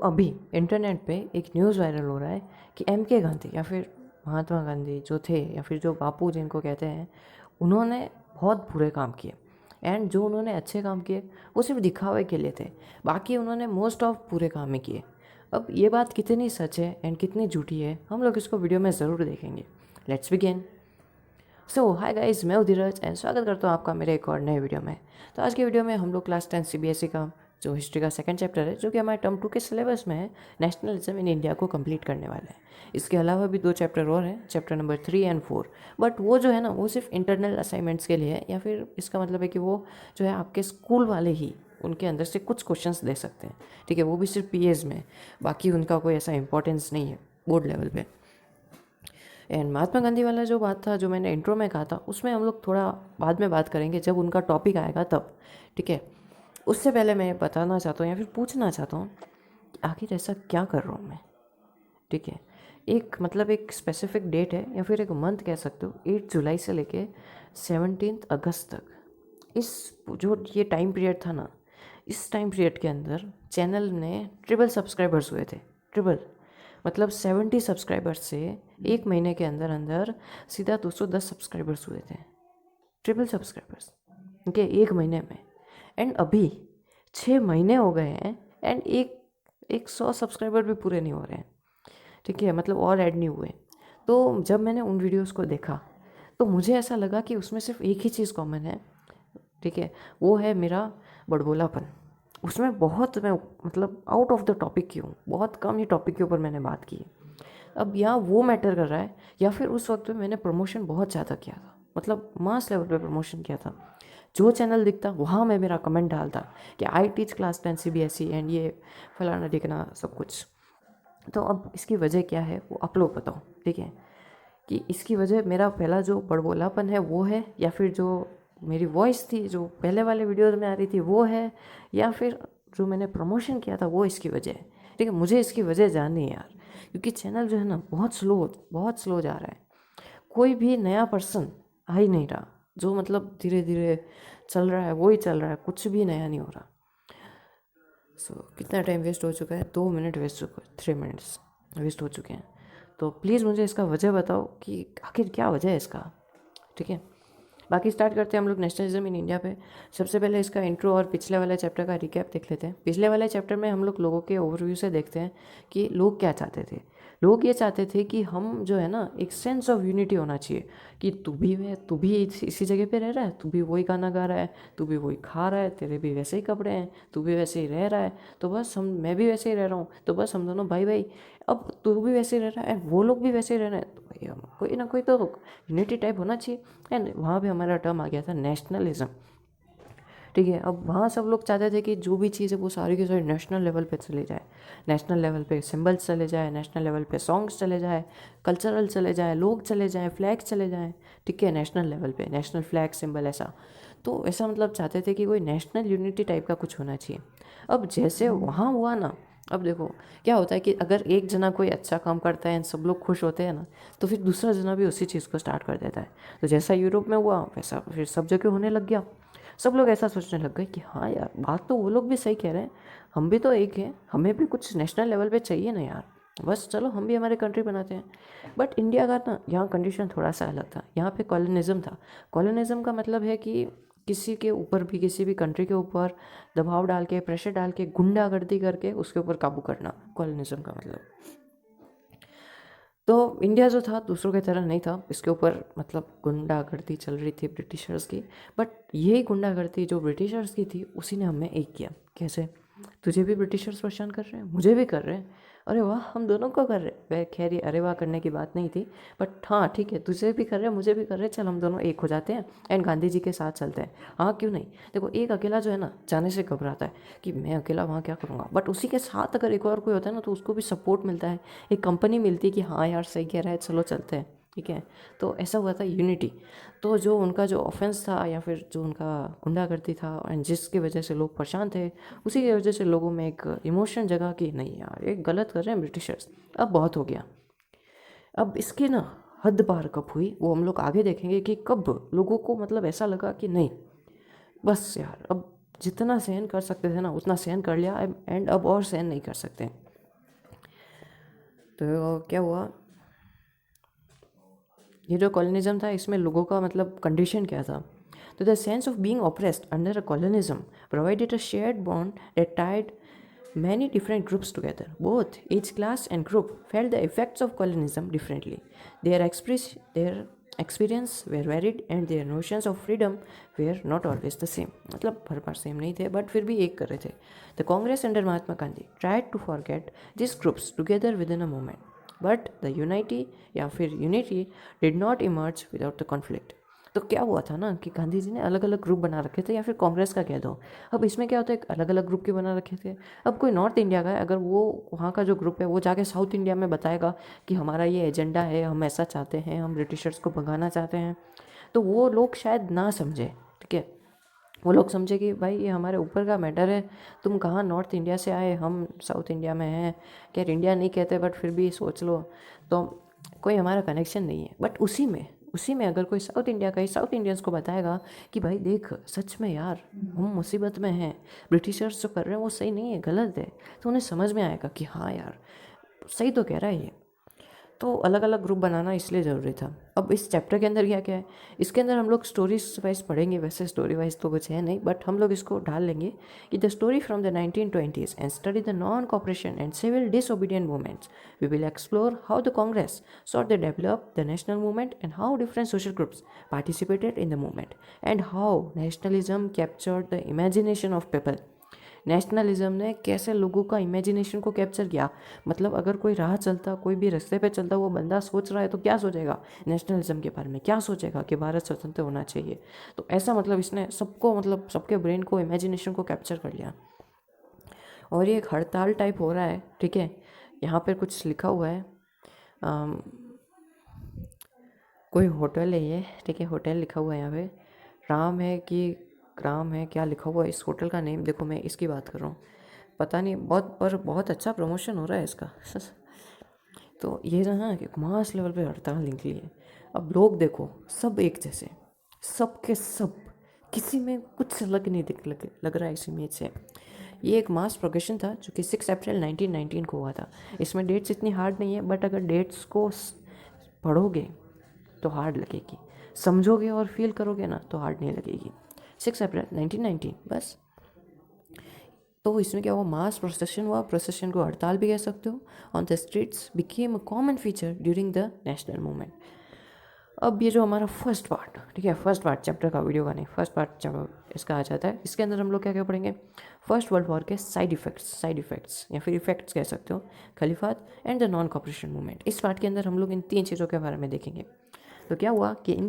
अभी इंटरनेट पे एक न्यूज़ वायरल हो रहा है कि एम.के. गांधी या फिर महात्मा गांधी जो थे या फिर जो बापू जिनको कहते हैं, उन्होंने बहुत बुरे काम किए। एंड जो उन्होंने अच्छे काम किए वो सिर्फ दिखावे के लिए थे, बाकी उन्होंने मोस्ट ऑफ बुरे काम ही किए। अब ये बात कितनी सच है एंड कितनी झूठी है, हम लोग इसको वीडियो में ज़रूर देखेंगे। Let's begin. So hi guys, मैं हूं धीरज एंड स्वागत करता हूं आपका मेरे एक और नए वीडियो में। तो आज की वीडियो में हम लोग क्लास 10 सीबीएसई का जो हिस्ट्री का सेकंड चैप्टर है, जो कि हमारे टर्म 2 के सिलेबस में है, नेशनलिज्म इन इंडिया को कंप्लीट करने वाले हैं। इसके अलावा भी 2 चैप्टर और हैं, चैप्टर नंबर 3 एंड 4। बट वो जो है ना, वो सिर्फ इंटरनल असाइनमेंट्स के लिए है, या फिर इसका मतलब है कि वो जो है आपके स्कूल वाले ही उनके अंदर से कुछ क्वेश्चंस दे सकते हैं। ठीक है, वो भी सिर्फ पीएस में, बाकी उनका कोई ऐसा इंपॉर्टेंस नहीं है बोर्ड लेवल पे। एंड महात्मा गांधी वाला जो बात था, जो मैंने इंट्रो में कहा था, उसमें हम लोग थोड़ा बाद में बात करेंगे जब उनका टॉपिक आएगा तब। ठीक है, उससे पहले मैं बताना चाहता हूँ या फिर पूछना चाहता हूँ कि आखिर ऐसा क्या कर रहा हूँ मैं। ठीक है, एक मतलब एक स्पेसिफिक डेट है या फिर एक मंथ कह सकते हो, 8 जुलाई से लेके 17 अगस्त तक। इस जो ये टाइम पीरियड था ना, इस टाइम पीरियड के अंदर चैनल ने ट्रिपल सब्सक्राइबर्स हुए थे। ट्रिपल मतलब 70 सब्सक्राइबर्स से एक महीने के अंदर अंदर सीधा 210 सब्सक्राइबर्स हुए थे। ट्रिपल सब्सक्राइबर्स ओके, एक महीने में। एंड अभी 6 महीने हो गए हैं एंड एक 100 सब्सक्राइबर भी पूरे नहीं हो रहे हैं। ठीक है, मतलब और ऐड नहीं हुए। तो जब मैंने उन वीडियोस को देखा तो मुझे ऐसा लगा कि उसमें सिर्फ एक ही चीज़ कॉमन है। ठीक है, वो है मेरा बड़बोलापन। उसमें बहुत मैं मतलब आउट ऑफ द टॉपिक की हूँ, बहुत कम ही टॉपिक के ऊपर मैंने बात की है। अब यहाँ वो मैटर कर रहा है या फिर उस वक्त पे मैंने प्रमोशन बहुत ज़्यादा किया था, मतलब मास लेवल पे प्रमोशन किया था। जो चैनल दिखता वहाँ मैं मेरा कमेंट डालता कि I teach class 10 CBSE and ये फलाना ढिकना सब कुछ। तो अब इसकी वजह क्या है वो आप लोग बताओ। ठीक है, कि इसकी वजह मेरा पहला जो बड़बोलापन है वो है, या फिर जो मेरी वॉइस थी जो पहले वाले वीडियोज़ में आ रही थी वो है, या फिर जो मैंने प्रमोशन किया था वो इसकी वजह है। ठीक है, मुझे इसकी वजह जाननी है यार, क्योंकि चैनल जो है ना बहुत स्लो जा रहा है। कोई भी नया पर्सन आ ही नहीं रहा, जो मतलब धीरे धीरे चल रहा है वो ही चल रहा है, कुछ भी नया नहीं हो रहा। कितना टाइम वेस्ट हो चुका है, 2 मिनट वेस्ट हो, 3 मिनट्स वेस्ट हो चुके हैं। तो प्लीज़ मुझे इसका वजह बताओ कि आखिर क्या वजह है इसका। ठीक है, बाकी स्टार्ट करते हैं हम लोग नेशनलिज्म इन इंडिया पे। सबसे पहले इसका इंट्रो और पिछले वाले चैप्टर का रिकैप देख लेते हैं। पिछले वाले चैप्टर में हम लोग लोगों के ओवरव्यू से देखते हैं कि लोग क्या चाहते थे। लोग ये चाहते थे कि हम जो है ना, एक सेंस ऑफ यूनिटी होना चाहिए, कि तू भी इसी जगह पे रह रहा है, तू भी वही गाना गा रहा है, तू भी वही खा रहा है, तेरे भी वैसे ही कपड़े हैं, तू भी वैसे ही रह रहा है, तो बस मैं भी वैसे ही रह रहा हूँ, तो बस हम दोनों भाई भाई। अब तू भी वैसे ही रह रहा है वो लोग भी वैसे ही रह रहे हैं, तो भाई हम कोई ना कोई तो यूनिटी टाइप होना चाहिए। एंड वहाँ पे हमारा टर्म आ गया था नेशनलिज्म। ठीक है, अब वहाँ सब लोग चाहते थे कि जो भी चीज़ है वो सारी की सारी नेशनल लेवल पे चली जाए। नेशनल लेवल पे सिंबल्स चले जाए, नेशनल लेवल पे सॉन्ग्स चले जाए, कल्चरल चले जाए, लोग चले जाएँ, फ्लैग्स चले जाएँ। ठीक है, नेशनल लेवल पे नेशनल फ्लैग सिंबल ऐसा। तो ऐसा मतलब चाहते थे कि कोई नेशनल यूनिटी टाइप का कुछ होना चाहिए। अब जैसे वहाँ हुआ ना, अब देखो क्या होता है कि अगर एक जना कोई अच्छा काम करता है एंड सब लोग खुश होते हैं ना, तो फिर दूसरा जना भी उसी चीज़ को स्टार्ट कर देता है। तो जैसा यूरोप में हुआ वैसा फिर सब जगह होने लग गया। सब लोग ऐसा सोचने लग गए कि हाँ यार, बात तो वो लोग भी सही कह रहे हैं, हम भी तो एक हैं, हमें भी कुछ नेशनल लेवल पे चाहिए ना यार, बस चलो हम भी हमारे कंट्री बनाते हैं। बट इंडिया का ना यहाँ कंडीशन थोड़ा सा अलग था। यहाँ पे कॉलोनिज्म था। कॉलोनिज्म का मतलब है कि किसी के ऊपर भी, किसी भी कंट्री के ऊपर दबाव डाल के, प्रेशर डाल के, गुंडागर्दी करके उसके ऊपर काबू करना, कॉलोनिज्म का मतलब। तो इंडिया जो था दूसरों की तरह नहीं था, इसके ऊपर मतलब गुंडागर्दी चल रही थी ब्रिटिशर्स की। बट यही गुंडागर्दी जो ब्रिटिशर्स की थी उसी ने हमें एक किया। कैसे? तुझे भी ब्रिटिशर्स परेशान कर रहे हैं, मुझे भी कर रहे हैं, अरे वाह हम दोनों को कर रहे हैं। वह खैर ये अरे वाह करने की बात नहीं थी, बट हाँ ठीक है, तुझे भी कर रहे हैं मुझे भी कर रहे हैं, चल हम दोनों एक हो जाते हैं एंड गांधी जी के साथ चलते हैं। हाँ क्यों नहीं। देखो एक अकेला जो है ना, जाने से घबराता है कि मैं अकेला वहाँ क्या करूँगा, बट उसी के साथ अगर एक और कोई होता है ना, तो उसको भी सपोर्ट मिलता है, एक कंपनी मिलती है कि हाँ यार सही कह रहा है, चलो चलते हैं। ठीक है, तो ऐसा हुआ था यूनिटी। तो जो उनका जो ऑफेंस था या फिर जो उनका गुंडागर्दी था एंड जिसकी वजह से लोग परेशान थे, उसी की वजह से लोगों में एक इमोशन जगा कि नहीं यार ये गलत कर रहे हैं ब्रिटिशर्स, अब बहुत हो गया। अब इसकी ना हद पार कब हुई वो हम लोग आगे देखेंगे कि कब लोगों को मतलब ऐसा लगा कि नहीं बस यार, अब जितना सहन कर सकते थे ना उतना सहन कर लिया एंड अब और सहन नहीं कर सकते। तो क्या हुआ, ये जो कॉलोनिज्म था इसमें लोगों का मतलब कंडीशन क्या था, तो the sense of being oppressed under a colonialism provided a shared bond that tied many different groups together. Both each class and group felt the effects of colonism differently. Their experience were varied and their notions of freedom were not always the same. मतलब हर बार same नहीं थे but फिर भी एक कर रहे थे. The Congress under Mahatma Gandhi tried to forget these groups together within a moment. But the unity did not emerge without the conflict. तो क्या हुआ था ना कि गांधी जी ने अलग अलग ग्रुप बना रखे थे, या फिर कांग्रेस का कह दो. अब इसमें क्या होता है, अलग अलग ग्रुप के बना रखे थे. अब कोई नॉर्थ इंडिया का है, अगर वो वहाँ का जो ग्रुप है वो जाके साउथ इंडिया में बताएगा कि हमारा ये एजेंडा है, हम ऐसा चाहते हैं, हम ब्रिटिशर्स को भगाना चाहते हैं, तो वो लोग शायद ना समझे. ठीक है, वो लोग समझे कि भाई ये हमारे ऊपर का मैटर है, तुम कहाँ नॉर्थ इंडिया से आए, हम साउथ इंडिया में हैं. खैर इंडिया नहीं कहते बट फिर भी सोच लो, तो कोई हमारा कनेक्शन नहीं है. बट उसी में अगर कोई साउथ इंडिया का ही साउथ इंडियंस को बताएगा कि भाई देख सच में यार हम मुसीबत में हैं, ब्रिटिशर्स जो कर रहे हैं वो सही नहीं है, गलत है, तो उन्हें समझ में आएगा कि हाँ यार सही तो कह रहा है ये. तो अलग अलग ग्रुप बनाना इसलिए ज़रूरी था. अब इस चैप्टर के अंदर क्या क्या है, इसके अंदर हम लोग स्टोरीज वाइज पढ़ेंगे. वैसे स्टोरी वाइज तो कुछ है नहीं बट हम लोग इसको डाल लेंगे कि the story from the 1920s and study the non cooperation and civil disobedient movements. We will explore how the Congress sought to develop the national movement and how different social groups participated in the movement and how nationalism captured the imagination of people. Nationalism ने कैसे लोगों का imagination को capture किया. मतलब अगर कोई राह चलता, कोई भी रास्ते पे चलता, वो बंदा सोच रहा है तो क्या सोचेगा नेशनलिज्म के बारे में, क्या सोचेगा कि भारत स्वतंत्र होना चाहिए. तो ऐसा मतलब इसने सबको, मतलब सबके ब्रेन को, इमेजिनेशन को कैप्चर कर लिया. और ये एक हड़ताल टाइप हो रहा है. ठीक है, यहाँ पर कुछ लिखा हुआ है, कोई होटल है ये. ठीक है, होटल लिखा हुआ है यहाँ पे, राम है कि ग्राम है, क्या लिखा हुआ है इस होटल का नेम. देखो मैं इसकी बात कर रहा हूँ, पता नहीं, बहुत अच्छा प्रमोशन हो रहा है इसका. तो ये जो है कि मास लेवल पे हड़ताल निकली है. अब लोग देखो सब एक जैसे, सब के सब, किसी में कुछ अलग नहीं लग रहा है इस इमेज से. ये एक मास प्रोग्रेशन था जो कि 6 अप्रैल 1919 को हुआ था. इसमें डेट्स इतनी हार्ड नहीं है बट अगर डेट्स को पढ़ोगे तो हार्ड लगेगी, समझोगे और फील करोगे ना तो हार्ड नहीं लगेगी. 6 अप्रैल 1919 बस. तो इसमें क्या हुआ, मास प्रोसेशन हुआ. प्रोसेशन को हड़ताल भी कह सकते हो. On the streets became a common feature during the national movement. अब ये जो हमारा फर्स्ट पार्ट, ठीक है, फर्स्ट पार्ट चैप्टर का, वीडियो का नहीं, फर्स्ट पार्ट इसका आ जाता है. इसके अंदर हम लोग क्या क्या पढ़ेंगे, फर्स्ट वर्ल्ड वॉर के साइड इफेक्ट्स या फिर इफेक्ट्स कह सकते हो, Khilafat and the non cooperation movement. इस पार्ट के अंदर हम लोग इन 3 चीज़ों के बारे में देखेंगे. तो क्या हुआ कि in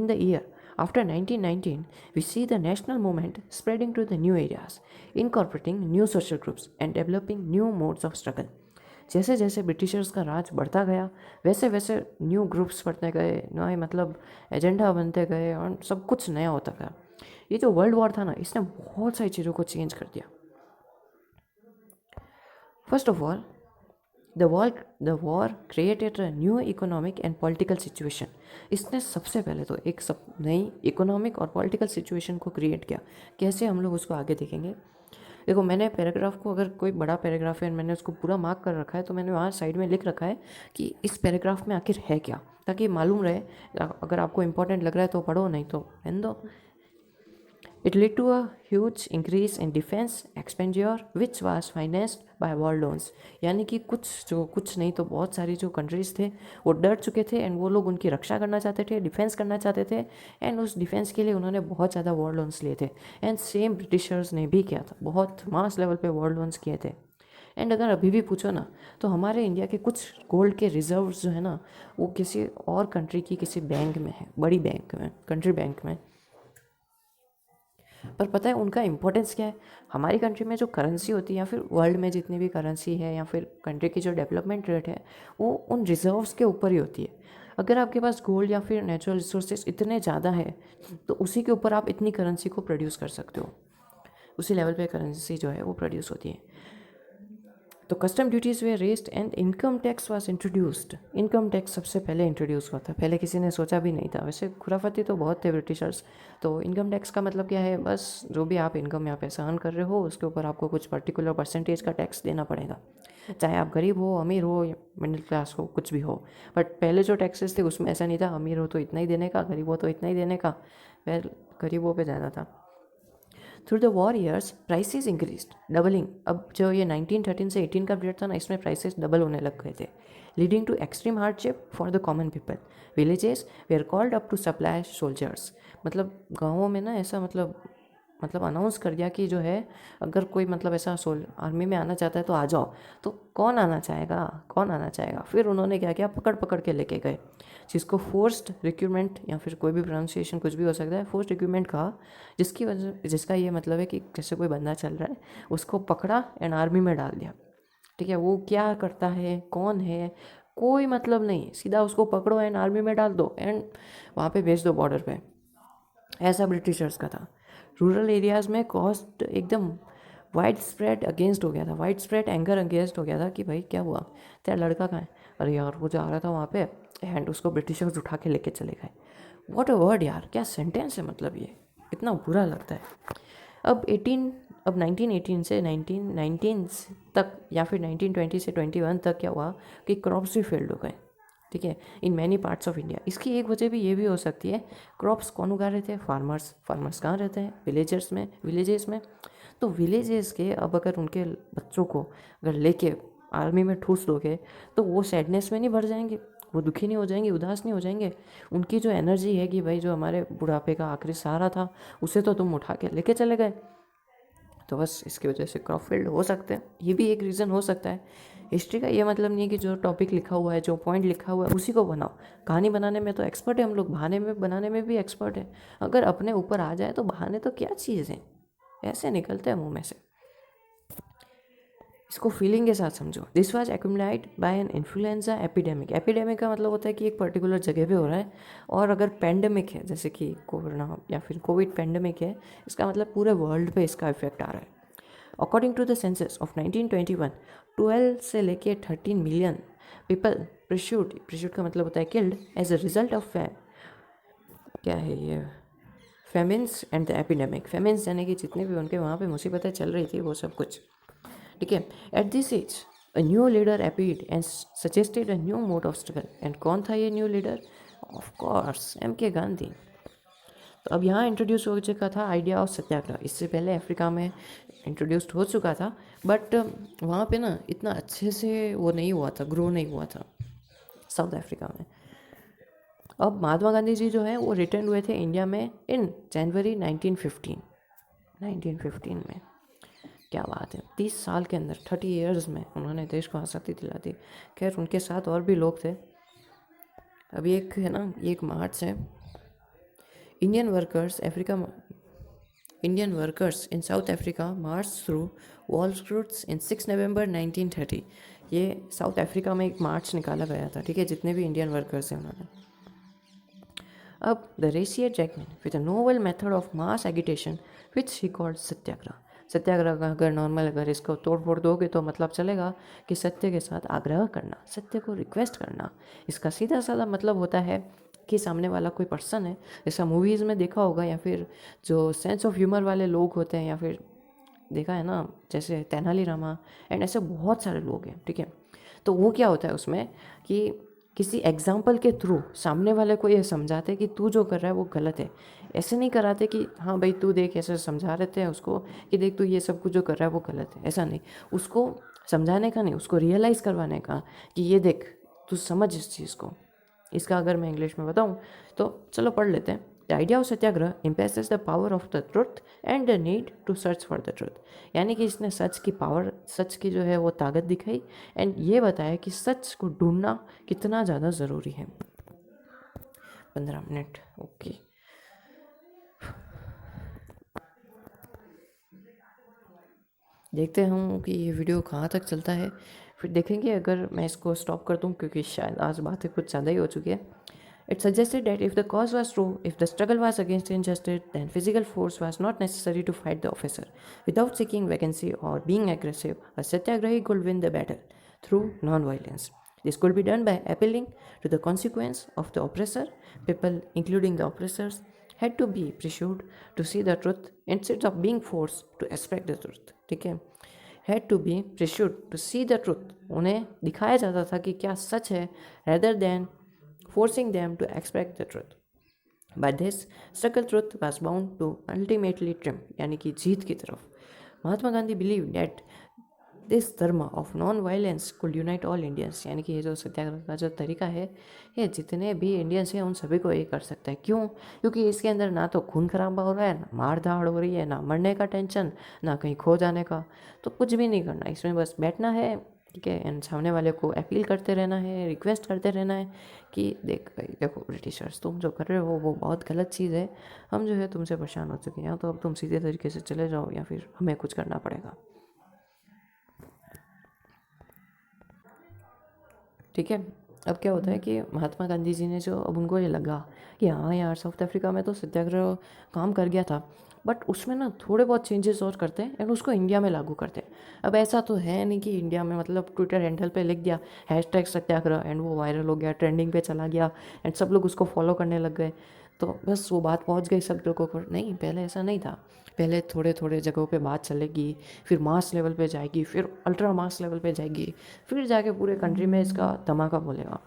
the year after 1919 we see the national movement spreading to the new areas, incorporating new social groups and developing new modes of struggle. जैसे जैसे ब्रिटिशर्स का राज बढ़ता गया वैसे वैसे न्यू ग्रुप्स बढ़ते गए, नए मतलब एजेंडा बनते गए और सब कुछ नया होता गया. ये जो वर्ल्ड वॉर था ना, इसने बहुत सारी चीज़ों को चेंज कर दिया. First of all the war created a new economic and political situation. इसने सबसे पहले तो एक सब नई इकोनॉमिक और पॉलिटिकल सिचुएशन को क्रिएट किया. कैसे, हम लोग उसको आगे देखेंगे. देखो मैंने पैराग्राफ को, अगर कोई बड़ा पैराग्राफ है मैंने उसको पूरा मार्क कर रखा है, तो मैंने वहाँ साइड में लिख रखा है कि इस पैराग्राफ में आखिर है क्या, ताकि मालूम रहे. अगर आपको इंपॉर्टेंट लग रहा है तो पढ़ो, नहीं तो रहने दो. It led to a huge increase in defense expenditure which was financed by war loans. यानी कि कुछ नहीं तो बहुत सारी जो कंट्रीज़ थे वो डर चुके थे एंड वो लोग उनकी रक्षा करना चाहते थे, डिफेंस करना चाहते थे, एंड उस डिफेंस के लिए उन्होंने बहुत ज़्यादा वॉर लोन्स लिए थे. एंड सेम ब्रिटिशर्स ने भी किया था, बहुत मास लेवल पे वॉर लोन्स किए थे. एंड अगर अभी भी पूछो ना तो हमारे इंडिया के कुछ गोल्ड के रिजर्व्स जो है ना वो किसी और कंट्री की किसी बैंक में है, बड़ी बैंक में, कंट्री बैंक में. पर पता है उनका इंपॉर्टेंस क्या है. हमारी कंट्री में जो करेंसी होती है या फिर वर्ल्ड में जितनी भी करेंसी है या फिर कंट्री की जो डेवलपमेंट रेट है वो उन रिजर्व्स के ऊपर ही होती है. अगर आपके पास गोल्ड या फिर नेचुरल रिसोर्सेज इतने ज़्यादा है तो उसी के ऊपर आप इतनी करेंसी को प्रोड्यूस कर सकते हो, उसी लेवल पे करेंसी जो है वो प्रोड्यूस होती है. तो custom duties way raised and income tax was introduced. Income tax सबसे पहले इंट्रोड्यूस हुआ था, पहले किसी ने सोचा भी नहीं था। वैसे खुराफाती तो बहुत थे ब्रिटिशर्स। तो इनकम टैक्स का मतलब क्या है, बस जो भी आप इनकम यहाँ पैसा अर्न कर रहे हो उसके ऊपर आपको कुछ पर्टिकुलर परसेंटेज का टैक्स देना पड़ेगा, चाहे आप गरीब हो, अमीर हो, या मिडिल क्लास हो, कुछ भी हो। बट पहले जो टैक्सेस थे उसमें ऐसा नहीं था, अमीर हो तो इतना ही देने का, गरीब हो तो इतना ही देने का। फिर गरीबों पे ज़्यादा था। Through the war years prices increased, doubling. अब जो ये 1913 से 18 का पीरियड था ना, इसमें प्राइसेस डबल होने लग गए थे, leading to extreme hardship for the common people. Villages were called up to supply soldiers. मतलब गाँवों में ना ऐसा मतलब अनाउंस कर दिया कि जो है, अगर कोई मतलब ऐसा आर्मी में आना चाहता है तो आ जाओ। तो कौन आना चाहेगा, कौन आना चाहेगा। फिर उन्होंने क्या किया, पकड़ पकड़ के लेके गए, जिसको फोर्स्ड रिक्रूटमेंट या फिर कोई भी प्रोनाउंसिएशन कुछ भी हो सकता है, फोर्स्ड रिक्रूटमेंट कहा। जिसका ये मतलब है कि जैसे कोई बंदा चल रहा है, उसको पकड़ा एंड आर्मी में डाल दिया। ठीक है, वो क्या करता है, कौन है, कोई मतलब नहीं, सीधा उसको पकड़ो एंड आर्मी में डाल दो एंड वहाँ पे भेज दो बॉर्डर पे। ऐसा ब्रिटिशर्स का था। रूरल एरियाज़ में कॉस्ट एकदम वाइड स्प्रेड अगेंस्ट हो गया था, वाइड स्प्रेड एंगर अगेंस्ट हो गया था कि भाई क्या हुआ, तेरा लड़का कहाँ है, अरे यार वो जा रहा था वहाँ पे एंड उसको ब्रिटिशर्स उठा के लेके चले गए। व्हाट अ वर्ड यार, क्या सेंटेंस है, मतलब ये इतना बुरा लगता है। अब 1918 से 1919 तक या फिर 1920 से 21 तक क्या हुआ कि क्रॉप्स भी फेल्ड हो गए। ठीक है, in many parts of India. इसकी एक वजह भी ये भी हो सकती है, क्रॉप्स कौन उगा रहे थे, फार्मर्स कहाँ रहते हैं, विलेजेस में। तो विलेजेस के अब अगर उनके बच्चों को अगर लेके आर्मी में ठूस दोगे तो वो सैडनेस में नहीं भर जाएंगे, वो दुखी नहीं हो जाएंगे, उदास नहीं हो जाएंगे। उनकी जो एनर्जी है कि भाई जो हमारे बुढ़ापे का आखिरी सहारा था उसे तो तुम उठा के लेके चले गए। तो बस इसकी वजह से क्रॉप फेल्ड हो सकते हैं, ये भी एक रीज़न हो सकता है। हिस्ट्री का ये मतलब नहीं है कि जो टॉपिक लिखा हुआ है, जो पॉइंट लिखा हुआ है उसी को बनाओ। कहानी बनाने में तो एक्सपर्ट है हम लोग, बहाने में बनाने में भी एक्सपर्ट है। अगर अपने ऊपर आ जाए तो बहाने तो क्या चीज़ है, ऐसे निकलते हैं मुंह में से। इसको फीलिंग के साथ समझो। This was accumulated by an influenza epidemic. Epidemic का मतलब होता है कि एक पर्टिकुलर जगह पे हो रहा है, और अगर पेंडेमिक है जैसे कि कोरोना या फिर कोविड पेंडेमिक है, इसका मतलब पूरे वर्ल्ड पे इसका इफेक्ट आ रहा है। According to the census of 1921, 12 से लेके 13 मिलियन पीपल प्रिश्यूट का मतलब होता है killed as a result of क्या है ये, famines and the epidemic. Famines यानी कि जितने भी उनके वहाँ पे मुसीबतें चल रही थी वो सब कुछ। ठीक है, at this age a new leader appeared and suggested a new mode of struggle. And कौन था ये new leader, of course MK Gandhi. तो अब यहाँ इंट्रोड्यूस हो चुका था आइडिया ऑफ सत्याग्रह, इससे पहले अफ्रीका में इंट्रोड्यूस्ड हो चुका था, बट वहाँ पे ना इतना अच्छे से वो नहीं हुआ था, ग्रो नहीं हुआ था साउथ अफ्रीका में। अब महात्मा गांधी जी जो है वो रिटर्न हुए थे इंडिया में इन जनवरी 1915 में। क्या बात है, 30 साल के अंदर, 30 ईयर्स में उन्होंने देश को आज़ादी दिला दी। खैर उनके साथ और भी लोग थे। अभी एक है ना, ये एक मार्च है, Indian workers in south Africa March through wall streets इन 6 नवंबर 1930। ये साउथ अफ्रीका में एक मार्च निकाला गया था। ठीक है, जितने भी इंडियन वर्कर्स हैं उन्होंने। अब द रेसियर जैकमैन with a novel method of mass agitation which he called satyagraha. Satyagraha का अगर नॉर्मल अगर इसको तोड़ फोड़ दोगे तो मतलब चलेगा कि सत्य के साथ आग्रह करना, सत्य को रिक्वेस्ट करना। इसका सीधा साधा मतलब होता है कि सामने वाला कोई पर्सन है, जैसा मूवीज़ में देखा होगा, या फिर जो सेंस ऑफ ह्यूमर वाले लोग होते हैं, या फिर देखा है ना जैसे तेनालीरामा एंड ऐसे बहुत सारे लोग हैं। ठीक है, तो वो क्या होता है उसमें कि किसी एग्जाम्पल के थ्रू सामने वाले को ये समझाते कि तू जो कर रहा है वो गलत है। ऐसे नहीं कराते कि हाँ भाई तू देख, ऐसे समझा रहते हैं उसको कि देख तू ये सब कुछ जो कर रहा है वो गलत है, ऐसा नहीं। उसको समझाने का नहीं, उसको रियलाइज़ करवाने का कि ये देख तू समझ इस चीज़ को। इसका अगर मैं इंग्लिश में बताऊँ तो चलो पढ़ लेते हैं। The idea of satyagraha emphasises the power of the truth and the need to search for the truth. यानी कि इसने सच की पावर, सच की जो है वो ताकत दिखाई एंड ये बताया कि सच को ढूंढना कितना ज़्यादा ज़रूरी है। 15 मिनट, ओके। देखते हूँ कि ये वीडियो कहाँ तक चलता है, फिर देखेंगे अगर मैं इसको स्टॉप कर दूँ, क्योंकि शायद आज बातें कुछ ज़्यादा ही हो चुकी है। It suggested that if the cause was true, if the struggle was against injustice, then physical force was not necessary to fight the officer. Without seeking vacancy or being aggressive, a satyagrahi could win the battle through non-violence. This could be done by appealing to the consequence of the oppressor. People, including the oppressors, had to be pressured to see the truth instead of being forced to expect the truth. ठीक है, had to be pressured to see the truth. उन्हें दिखाया जाता था कि क्या सच है, rather than forcing them to expect the truth. But this struggle truth was bound to ultimately triumph, यानी कि जीत की तरफ. Mahatma Gandhi believed that this धर्म of non violence could unite all Indians, यानी कि ये जो सत्याग्रह का जो तरीका है, ये जितने भी इंडियंस हैं उन सभी को ये कर सकता है. क्यों? क्योंकि इसके अंदर ना तो खून खराबा हो रहा है, ना मार धाड़ हो रही है, ना मरने का टेंशन, ना कहीं खो जाने का. तो कुछ भी नहीं करना, इसमें बस बैठना है, ठीक है, एंड सामने वाले को अपील करते रहना है, रिक्वेस्ट करते रहना है कि देख भाई, देखो ब्रिटिशर्स, तुम जो कर रहे हो वो बहुत गलत चीज़ है. हम जो है तुमसे परेशान हो चुके हैं, तो अब तुम सीधे तरीके से चले जाओ या फिर हमें कुछ करना पड़ेगा. ठीक है. अब क्या होता है कि महात्मा गांधी जी ने जो, अब उनको ये लगा कि हाँ यार, साउथ अफ्रीका में तो सत्याग्रह काम कर गया था, बट उसमें ना थोड़े बहुत चेंजेस और करते हैं एंड उसको इंडिया में लागू करते हैं. अब ऐसा तो है नहीं कि इंडिया में मतलब ट्विटर हैंडल पे लिख दिया हैशटैग सत्याग्रह एंड वो वायरल हो गया, ट्रेंडिंग पे चला गया एंड सब लोग उसको फॉलो करने लग गए, तो बस वो बात पहुंच गई सब लोगों को. नहीं, पहले ऐसा नहीं था. पहले थोड़े थोड़े जगहों पे बात चलेगी, फिर मास लेवल पे जाएगी, फिर अल्ट्रा मास लेवल पे जाएगी, फिर जाके पूरे कंट्री में इसका धमाका बोलेगा.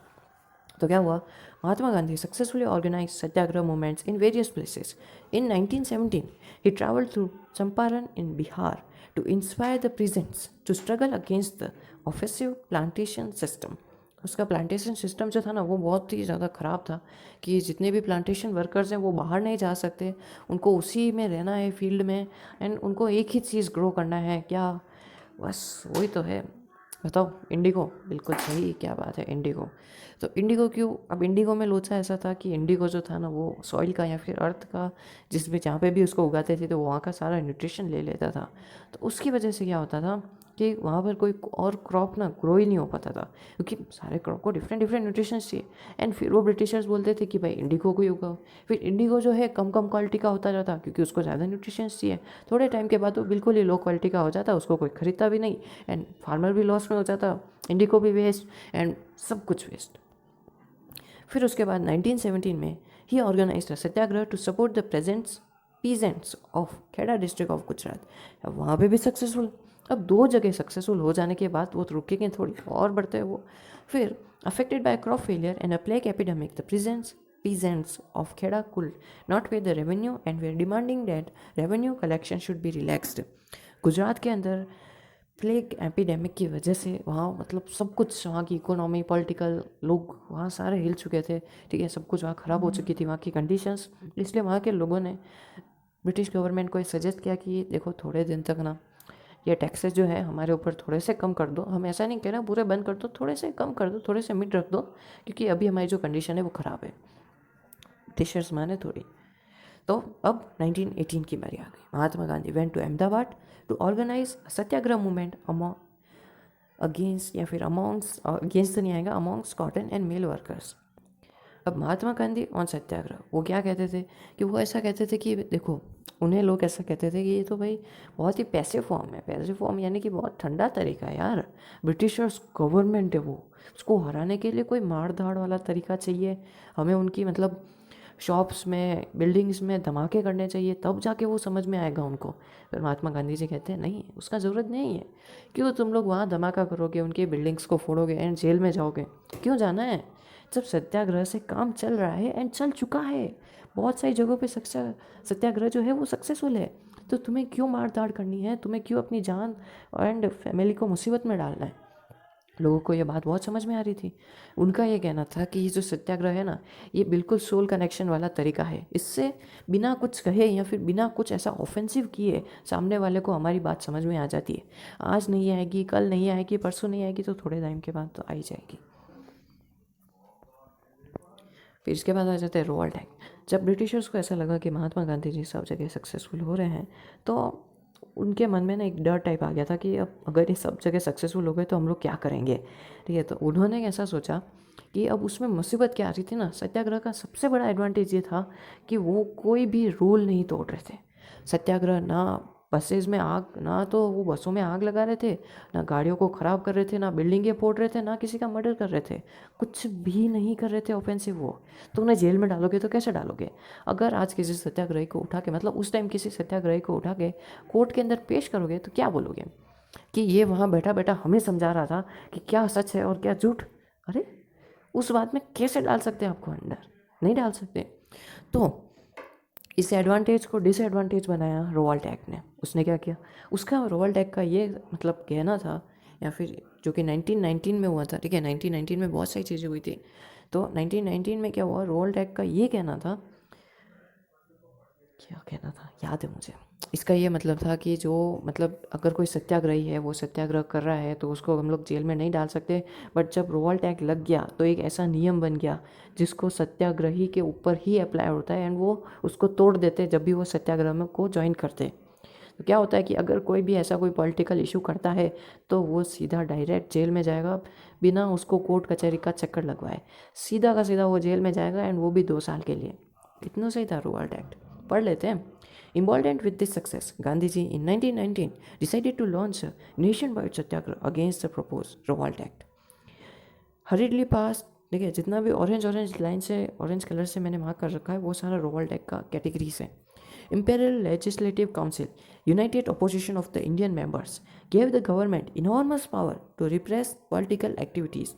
तो क्या हुआ? Mahatma Gandhi successfully organised satyagraha movements in various places. In 1917 he travelled through Champaran in Bihar to inspire the peasants to struggle against the oppressive plantation system. उसका प्लांटेशन सिस्टम जो था ना, वो बहुत ही ज़्यादा ख़राब था कि जितने भी प्लांटेशन वर्कर्स हैं वो बाहर नहीं जा सकते, उनको उसी में रहना है फील्ड में, एंड उनको एक ही चीज़ ग्रो करना है. क्या? बस वही तो है. बताओ, इंडिगो, बिल्कुल सही, क्या बात है, इंडिगो. तो इंडिगो क्यों? अब इंडिगो में लोचा ऐसा था कि इंडिगो जो था ना, वो सॉइल का या फिर अर्थ का, जिसमें जहाँ पे भी उसको उगाते थे तो वहाँ का सारा न्यूट्रिशन ले लेता था. तो उसकी वजह से क्या होता था कि वहाँ पर कोई और क्रॉप ना ग्रो ही नहीं हो पाता था, क्योंकि सारे क्रॉप को डिफरेंट डिफरेंट न्यूट्रिशन चाहिए. एंड फिर वो ब्रिटिशर्स बोलते थे कि भाई इंडिगो को ही उगाओ. फिर इंडिगो जो है कम कम क्वालिटी का होता जाता, क्योंकि उसको ज़्यादा न्यूट्रिशन चाहिए. थोड़े टाइम के बाद वो बिल्कुल ही लो क्वालिटी का हो जाता, उसको कोई खरीदता भी नहीं, एंड फार्मर भी लॉस में हो जाता, इंडिगो भी वेस्ट एंड सब कुछ वेस्ट. फिर उसके बाद 1917 में he organised satyagraha to support the presents peasants of Kheda district of Gujarat. अब वहाँ पे भी सक्सेसफुल. अब दो जगह सक्सेसफुल हो जाने के बाद वो रुकेंगे थोड़ी और बढ़ते हैं वो. फिर affected by crop failure and a plague epidemic, the peasants of Kheda could not pay the revenue and were demanding that revenue collection should be relaxed. Gujarat के अंदर प्लेग एपिडेमिक की वजह से वहाँ मतलब सब कुछ, वहाँ की इकोनॉमी, पॉलिटिकल, लोग वहाँ सारे हिल चुके थे, ठीक है, सब कुछ वहाँ ख़राब हो चुकी थी वहाँ की कंडीशंस. इसलिए वहाँ के लोगों ने ब्रिटिश गवर्नमेंट को सजेस्ट किया कि देखो थोड़े दिन तक ना ये टैक्सेस जो है हमारे ऊपर थोड़े से कम कर दो. हम ऐसा नहीं कह रहे पूरे बंद कर दो, थोड़े से कम कर दो, थोड़े से मिड रख दो, क्योंकि अभी हमारी जो कंडीशन है वो ख़राब है. ब्रिटिशर्स माने थोड़ी. तो अब 1918 की बारी आ गई. Mahatma Gandhi went to Ahmedabad to organise satyagraha movement against, या फिर अमाउंट्स अगेंस्ट तो नहीं आएगा, amongst cotton and mill workers. अब महात्मा गांधी ऑन सत्याग्रह वो क्या कहते थे कि वो ऐसा कहते थे कि देखो, उन्हें लोग ऐसा कहते थे कि ये तो भाई बहुत ही पैसिव फॉर्म है. पैसिव फॉर्म यानी कि बहुत ठंडा तरीका है यार. ब्रिटिशर्स गवर्नमेंट है, वो उसको हराने के लिए कोई मार धाड़ वाला तरीका चाहिए. हमें उनकी मतलब शॉप्स में, बिल्डिंग्स में धमाके करने चाहिए, तब जाके वो समझ में आएगा उनको. फिर महात्मा गांधी जी कहते हैं नहीं, उसका ज़रूरत नहीं है. क्यों तुम लोग वहाँ धमाका करोगे, उनकी बिल्डिंग्स को फोड़ोगे एंड जेल में जाओगे? क्यों जाना है जब सत्याग्रह से काम चल रहा है एंड चल चुका है. बहुत सारी जगहों पे सत्याग्रह जो है वो सक्सेसफुल है. तो तुम्हें क्यों मार धाड़ करनी है? तुम्हें क्यों अपनी जान एंड फैमिली को मुसीबत में डालना है? लोगों को ये बात बहुत समझ में आ रही थी. उनका ये कहना था कि ये जो सत्याग्रह है ना, ये बिल्कुल सोल कनेक्शन वाला तरीका है. इससे बिना कुछ कहे या फिर बिना कुछ ऐसा ऑफेंसिव किए सामने वाले को हमारी बात समझ में आ जाती है. आज नहीं आएगी, कल नहीं आएगी, परसों नहीं आएगी, तो थोड़े टाइम के बाद तो आ ही जाएगी. फिर इसके बाद आ जाते हैं रोअल्ट एक्ट. जब ब्रिटिशर्स को ऐसा लगा कि महात्मा गांधी जी सब जगह सक्सेसफुल हो रहे हैं, तो उनके मन में ना एक डर टाइप आ गया था कि अब अगर ये सब जगह सक्सेसफुल हो गए तो हम लोग क्या करेंगे, ठीक है। तो उन्होंने ऐसा सोचा कि अब उसमें मुसीबत क्या आ रही थी ना, सत्याग्रह का सबसे बड़ा एडवांटेज ये था कि वो कोई भी रूल नहीं तोड़ रहे थे। सत्याग्रह ना बसेज में आग, ना तो वो बसों में आग लगा रहे थे, ना गाड़ियों को ख़राब कर रहे थे, ना बिल्डिंगें फोड़ रहे थे, ना किसी का मर्डर कर रहे थे, कुछ भी नहीं कर रहे थे ऑफेंसिव वो। तो उन्हें जेल में डालोगे तो कैसे डालोगे? अगर आज किसी सत्याग्रही को उठा के, मतलब उस टाइम किसी सत्याग्रही को उठा के कोर्ट के अंदर पेश करोगे तो क्या बोलोगे कि ये वहाँ बैठा बैठा हमें समझा रहा था कि क्या सच है और क्या झूठ। अरे उस बात में कैसे डाल सकते हैं आपको अंदर? नहीं डाल सकते। तो इस एडवांटेज को डिसएडवांटेज बनाया रोवाल्ट एक्ट ने। उसने क्या किया, उसका रोवाल्ट एक्ट का ये मतलब कहना था, या फिर जो कि 1919 में हुआ था, ठीक है, 1919 में बहुत सारी चीज़ें हुई थी। तो 1919 में क्या हुआ, रोवाल्ट एक्ट का ये कहना था, क्या कहना था याद है मुझे, इसका ये मतलब था कि जो मतलब अगर कोई सत्याग्रही है वो सत्याग्रह कर रहा है तो उसको हम लोग जेल में नहीं डाल सकते। बट जब रोवाल्ट एक्ट लग गया तो एक ऐसा नियम बन गया जिसको सत्याग्रही के ऊपर ही अप्लाई होता है, एंड वो उसको तोड़ देते जब भी वो सत्याग्रह में को ज्वाइन करते। तो क्या होता है कि अगर कोई भी ऐसा कोई पॉलिटिकल इशू करता है तो वो सीधा डायरेक्ट जेल में जाएगा, बिना उसको कोर्ट कचहरी का चक्कर लगवाए, सीधा का सीधा वो जेल में जाएगा, एंड वो भी 2 साल के लिए। कितना सही था रोवाल्ट एक्ट, पढ़ लेते हैं। Emboldened with this success, Gandhiji in 1919 decided to launch a nationwide satyagraha against the proposed revolt act. Hurriedly passed, देखिए जितना भी ऑरेंज ऑरेंज लाइन से, ऑरेंज कलर से मैंने मार्क कर रखा है, वो सारा रिवोल्ट एक्ट का कैटेगरीज है। Imperial Legislative Council, united opposition of the Indian members, gave the government enormous power to repress political activities,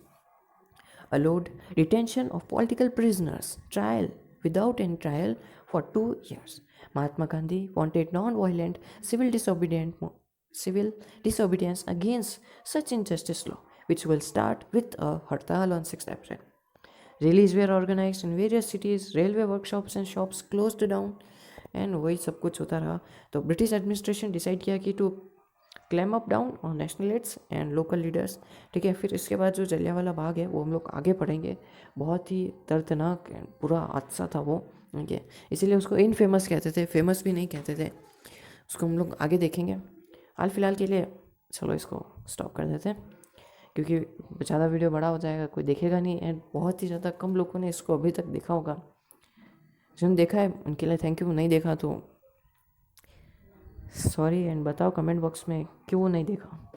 allowed detention of political prisoners, trial without any trial for 2 years. Mahatma Gandhi wanted non-violent civil disobedience against such injustice law, which will start with a hartal on 6th April. Rallies were organized in various cities, railway workshops and shops closed down, and वही सब कुछ होता रहा। तो British administration decide किया कि to clamp down on nationalists and local leaders, ठीक है। फिर इसके बाद जो जलियांवाला बाग है वो हम लोग आगे पढ़ेंगे, बहुत ही दर्दनाक पूरा हादसा था वो, ठीक है। इसीलिए उसको इनफेमस कहते थे, फेमस भी नहीं कहते थे। उसको हम लोग आगे देखेंगे। हाल फिलहाल के लिए चलो इसको स्टॉप कर देते हैं, क्योंकि ज़्यादा वीडियो बड़ा हो जाएगा, कोई देखेगा नहीं, एंड बहुत ही ज़्यादा कम लोगों ने इसको अभी तक देखा होगा। जिन्होंने देखा है उनके लिए थैंक यू, नहीं देखा तो सॉरी, एंड बताओ कमेंट बॉक्स में क्यों नहीं देखा।